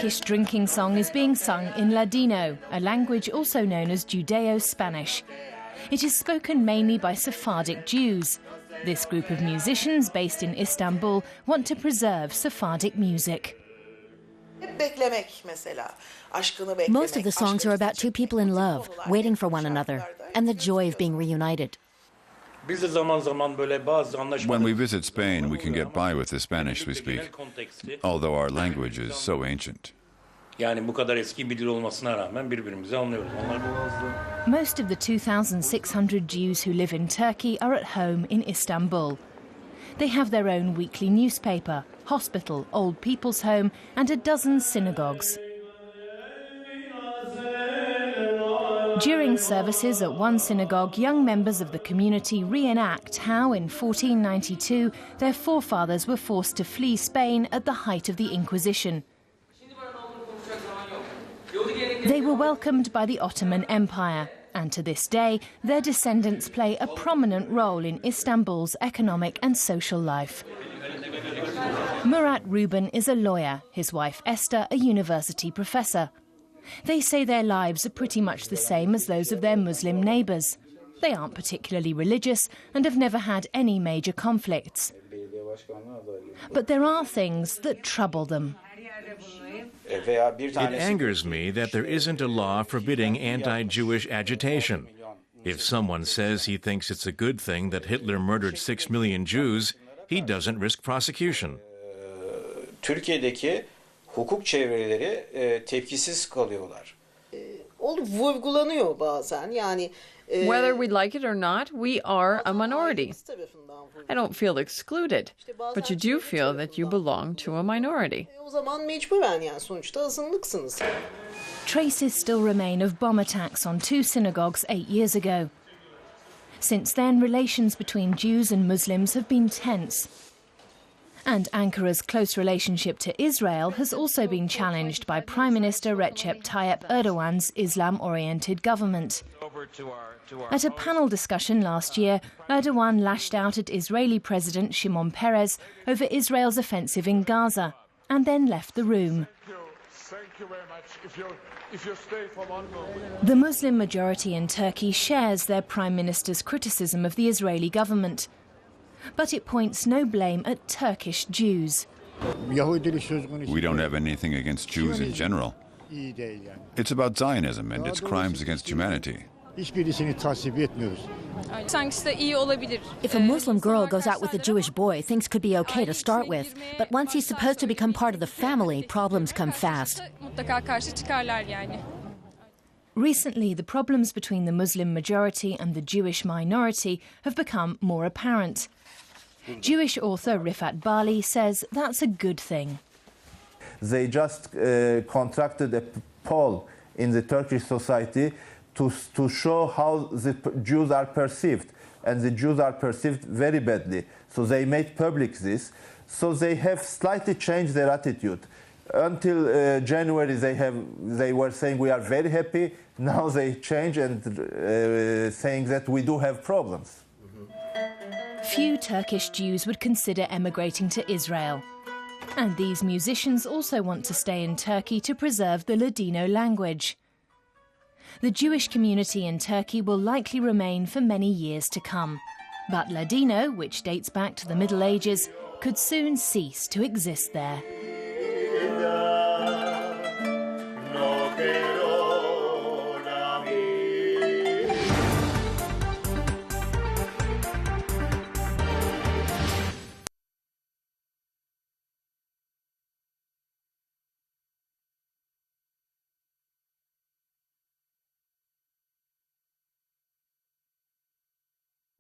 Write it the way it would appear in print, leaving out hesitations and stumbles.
Turkish drinking song is being sung in Ladino, a language also known as Judeo-Spanish. It is spoken mainly by Sephardic Jews. This group of musicians, based in Istanbul, want to preserve Sephardic music. Most of the songs are about two people in love, waiting for one another, and the joy of being reunited. When we visit Spain, we can get by with the Spanish we speak, although our language is so ancient. Most of the 2,600 Jews who live in Turkey are at home in Istanbul. They have their own weekly newspaper, hospital, old people's home, and a dozen synagogues. During services at one synagogue, young members of the community reenact how in 1492 their forefathers were forced to flee Spain at the height of the Inquisition. They were welcomed by the Ottoman Empire, and to this day their descendants play a prominent role in Istanbul's economic and social life. Murat Ruben is a lawyer, his wife Esther a university professor. They say their lives are pretty much the same as those of their Muslim neighbours. They aren't particularly religious and have never had any major conflicts. But there are things that trouble them. It angers me that there isn't a law forbidding anti-Jewish agitation. If someone says he thinks it's a good thing that Hitler murdered 6 million Jews, he doesn't risk prosecution. Türkiye'deki hukuk çevreleri tepkisiz kalıyorlar. Vurgulanıyor bazen. Yani whether we like it or not, we are a minority. I don't feel excluded, but you do feel that you belong to a minority. O zaman mecburen yani sonuçta azınlıksınız. Traces still remain of bomb attacks on 2 synagogues 8 years ago. Since then, relations between Jews and Muslims have been tense. And Ankara's close relationship to Israel has also been challenged by Prime Minister Recep Tayyip Erdogan's Islam-oriented government. At a panel discussion last year, Erdogan lashed out at Israeli President Shimon Peres over Israel's offensive in Gaza, and then left the room. The Muslim majority in Turkey shares their Prime Minister's criticism of the Israeli government. But it points no blame at Turkish Jews. We don't have anything against Jews in general. It's about Zionism and its crimes against humanity. If a Muslim girl goes out with a Jewish boy, things could be okay to start with. But once he's supposed to become part of the family, problems come fast. Recently, the problems between the Muslim majority and the Jewish minority have become more apparent. Jewish author Rifat Bali says that's a good thing. They just contracted a poll in the Turkish society to show how the Jews are perceived, and the Jews are perceived very badly. So they made public this. So they have slightly changed their attitude. Until January, they were saying we are very happy. Now they change and saying that we do have problems. Few Turkish Jews would consider emigrating to Israel. And these musicians also want to stay in Turkey to preserve the Ladino language. The Jewish community in Turkey will likely remain for many years to come. But Ladino, which dates back to the Middle Ages, could soon cease to exist there.